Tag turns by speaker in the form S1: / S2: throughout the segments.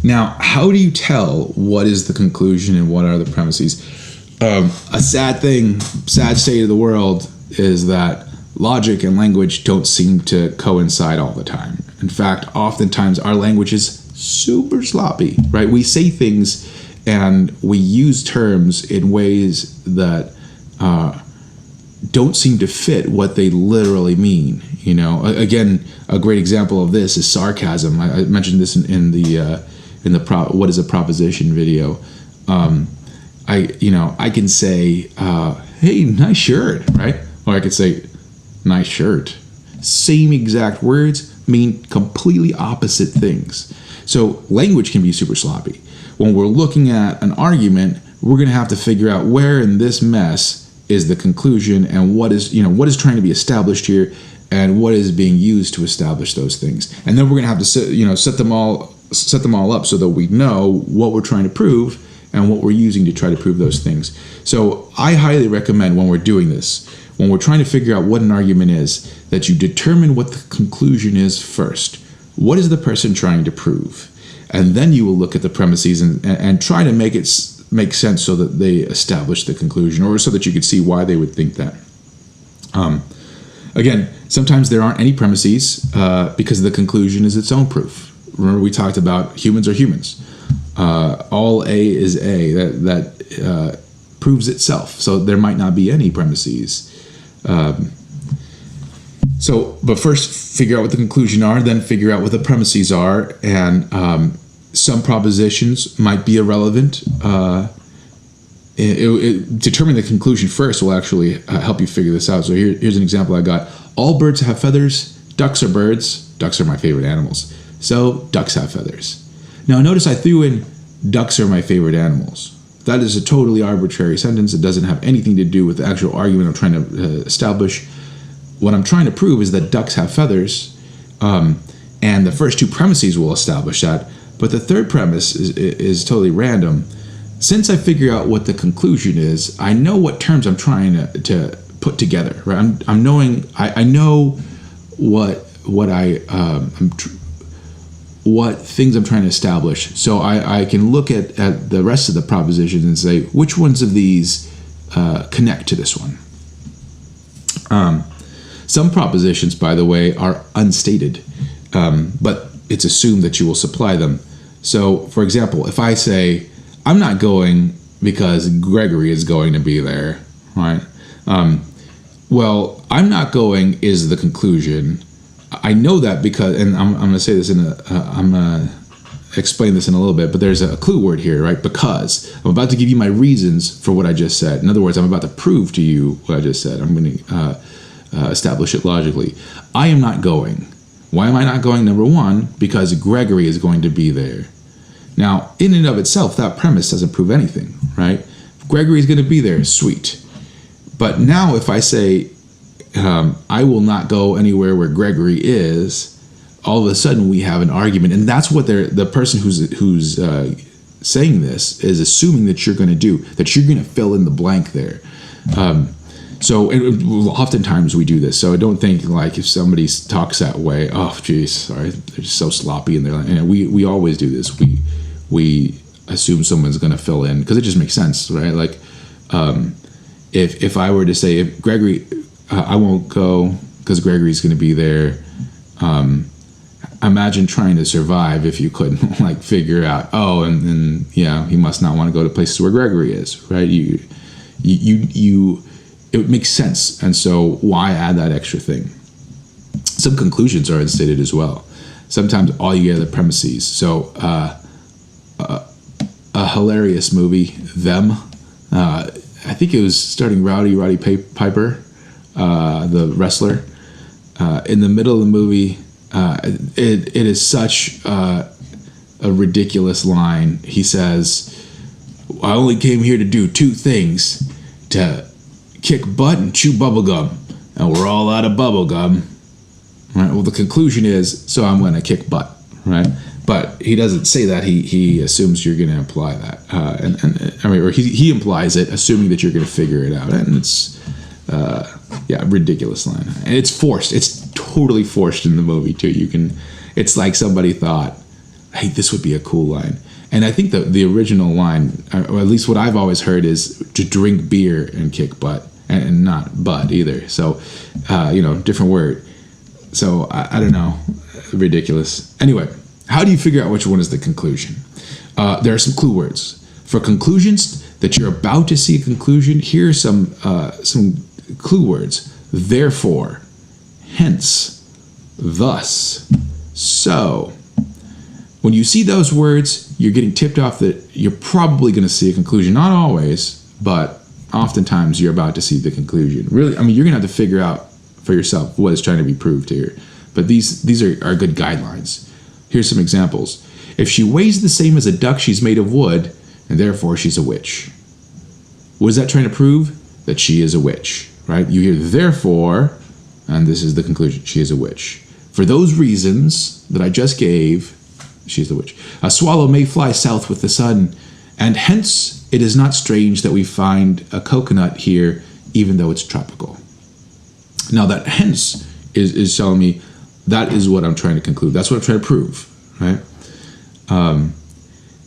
S1: Now, how do you tell what is the conclusion and what are the premises? A sad state of the world is that logic and language don't seem to coincide all the time. In fact, oftentimes our language is super sloppy, right? We say things and we use terms in ways that don't seem to fit what they literally mean. You know, again, a great example of this is sarcasm. I mentioned this in the what is a proposition video. I can say, hey, nice shirt, right? Or I could say, nice shirt. Same exact words mean completely opposite things. So language can be super sloppy. When we're looking at an argument, we're going to have to figure out where in this mess is the conclusion and what is trying to be established here and what is being used to establish those things. And then we're going to have to set them all up so that we know what we're trying to prove and what we're using to try to prove those things. So I highly recommend when we're doing this, when we're trying to figure out what an argument is, that you determine what the conclusion is first. What is the person trying to prove? And then you will look at the premises and try to make it make sense so that they establish the conclusion, or so that you could see why they would think that. Again, sometimes there aren't any premises because the conclusion is its own proof. Remember, we talked about humans are humans. All A is A. That proves itself. So there might not be any premises. But first figure out what the conclusion are, then figure out what the premises are, and some propositions might be irrelevant. Determining the conclusion first will actually help you figure this out. So here's an example I got. All birds have feathers. Ducks are birds. Ducks are my favorite animals. So ducks have feathers. Now notice I threw in ducks are my favorite animals. That is a totally arbitrary sentence. It doesn't have anything to do with the actual argument I'm trying to establish. What I'm trying to prove is that ducks have feathers, and the first two premises will establish that. But the third premise is totally random. Since I figure out what the conclusion is, I know what terms I'm trying to put together. Right? I know what things I'm trying to establish. So I can look at the rest of the propositions and say, which ones of these connect to this one? Some propositions, by the way, are unstated, but it's assumed that you will supply them. So, for example, if I say, I'm not going because Gregory is going to be there, right? Well, I'm not going is the conclusion. I know that because, and I'm going to say this I'm going to explain this in a little bit, but there's a clue word here, right? Because I'm about to give you my reasons for what I just said. In other words, I'm about to prove to you what I just said. I'm going to establish it logically. I am not going. Why am I not going? Number one, because Gregory is going to be there. Now, in and of itself, that premise doesn't prove anything, right? If Gregory is going to be there, sweet. But now if I say, I will not go anywhere where Gregory is, all of a sudden we have an argument. And that's what the person who's saying this is assuming that you're going to do, that you're going to fill in the blank there. So oftentimes we do this. So I don't think like if somebody talks that way, oh geez, sorry, they're just so sloppy in there. And we always do this. We assume someone's going to fill in because it just makes sense, right? Like if I were to say, if Gregory, I won't go because Gregory's going to be there. Imagine trying to survive if you couldn't like figure out, oh, and yeah, he must not want to go to places where Gregory is, right? It makes sense, and so why add that extra thing? Some conclusions are unstated as well. Sometimes all you get are the premises. So a hilarious movie, Them. I think it was starting Roddy Piper, the wrestler. In the middle of the movie, it is such a ridiculous line. He says, I only came here to do two things, to kick butt and chew bubblegum, and we're all out of bubblegum. Right? Well, the conclusion is, so I'm going to kick butt, right? But he doesn't say that. He assumes you're going to imply that, or he implies it, assuming that you're going to figure it out, and it's ridiculous line, and it's forced. It's totally forced in the movie too. It's like somebody thought, hey, this would be a cool line. And I think the original line, or at least what I've always heard, is to drink beer and kick butt, and not butt either. So, different word. So I don't know, ridiculous. Anyway, how do you figure out which one is the conclusion? There are some clue words. For conclusions that you're about to see a conclusion, here are some clue words. Therefore, hence, thus, so. When you see those words, you're getting tipped off that you're probably going to see a conclusion. Not always, but oftentimes you're about to see the conclusion. Really, you're going to have to figure out for yourself what is trying to be proved here. But these are good guidelines. Here's some examples. If she weighs the same as a duck, she's made of wood, and therefore she's a witch. What is that trying to prove? That she is a witch, right? You hear therefore, and this is the conclusion. She is a witch. For those reasons that I just gave, she's the witch. A swallow may fly south with the sun, and hence it is not strange that we find a coconut here, even though it's tropical. Now that hence is telling me that is what I'm trying to conclude. That's what I'm trying to prove, right?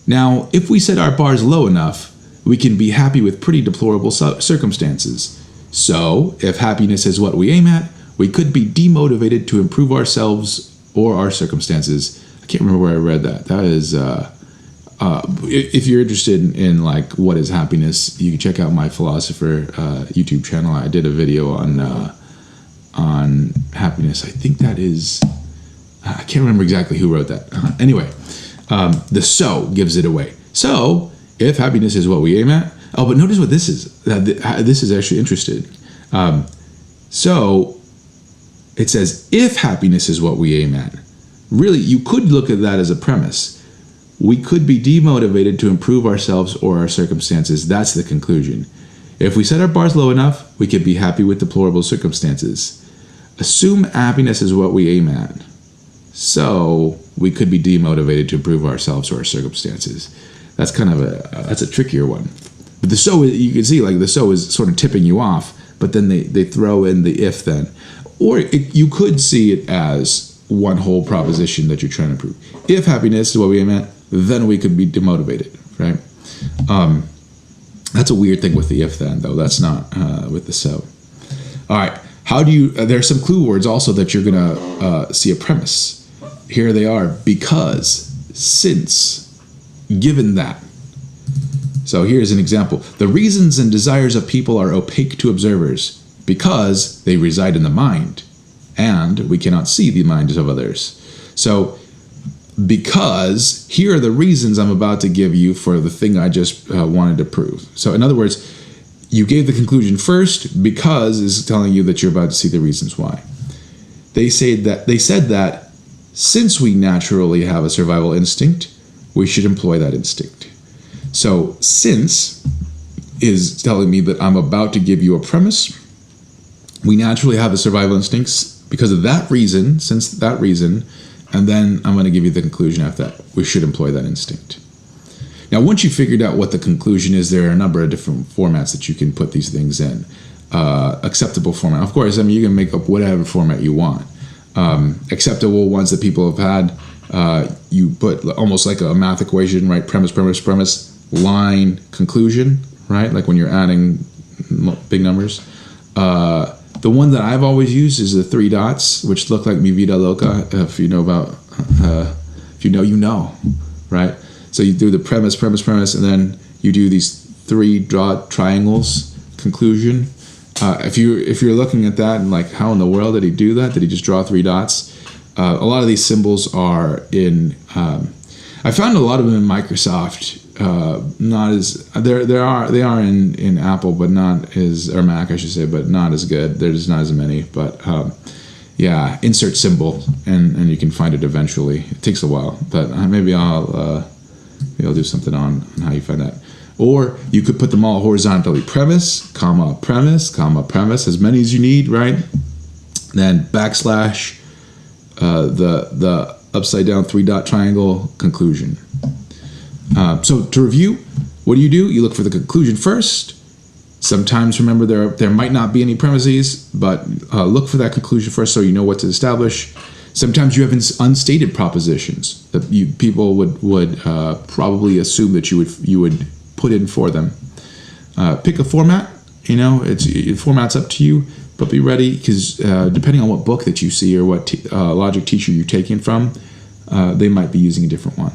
S1: Now, if we set our bars low enough, we can be happy with pretty deplorable circumstances. So, if happiness is what we aim at, we could be demotivated to improve ourselves or our circumstances. I can't remember where I read that. That is, if you're interested in like what is happiness, you can check out my Philosurfer YouTube channel. I did a video on happiness. I think that is, I can't remember exactly who wrote that. Anyway, the so gives it away. So, if happiness is what we aim at, but notice what this is. This is actually interesting. So, it says, if happiness is what we aim at. Really, you could look at that as a premise. We could be demotivated to improve ourselves or our circumstances. That's the conclusion. If we set our bars low enough, we could be happy with deplorable circumstances. Assume happiness is what we aim at. So, we could be demotivated to improve ourselves or our circumstances. That's kind of that's a trickier one. But the so, you can see, like the so is sort of tipping you off, but then they throw in the if then. Or you could see it as one whole proposition that you're trying to prove. If happiness is what we aim at, then we could be demotivated, right? That's a weird thing with the if then, though. That's not with the so. All right. How do you, there are some clue words also that you're going to see a premise. Here they are. Because, since, given that. So here's an example. The reasons and desires of people are opaque to observers because they reside in the mind, and we cannot see the minds of others. So, because here are the reasons I'm about to give you for the thing I just wanted to prove. So in other words, you gave the conclusion first, because is telling you that you're about to see the reasons why. They said that since we naturally have a survival instinct, we should employ that instinct. So since is telling me that I'm about to give you a premise. We naturally have a survival instincts because of that reason, since that reason, and then I'm going to give you the conclusion after that. We should employ that instinct. Now, once you've figured out what the conclusion is, there are a number of different formats that you can put these things in. Acceptable format. Of course, you can make up whatever format you want. Acceptable ones that people have had, you put almost like a math equation, right? Premise, line, conclusion, right? Like when you're adding big numbers. The one that I've always used is the 3 dots, which look like Mi Vida Loca. If you know about, if you know, right? So you do the premise, and then you do these 3 dot triangles, conclusion. If you're looking at that and like, how in the world did he do that? Did he just draw 3 dots? A lot of these symbols are in. I found a lot of them in Microsoft. Not as they are in Apple, but not as, or Mac I should say, but not as good. There's not as many, but yeah, insert symbol and you can find it eventually. It takes a while, but maybe I'll do something on how you find that. Or you could put them all horizontally: premise, as many as you need, right? Then backslash, the upside down 3 dot triangle, conclusion. So to review, what do? You look for the conclusion first. Sometimes remember there might not be any premises, but look for that conclusion first so you know what to establish. Sometimes you have unstated propositions that people would probably assume that you would put in for them. Pick a format. Format's up to you, but be ready, because depending on what book that you see or what logic teacher you're taking from, they might be using a different one.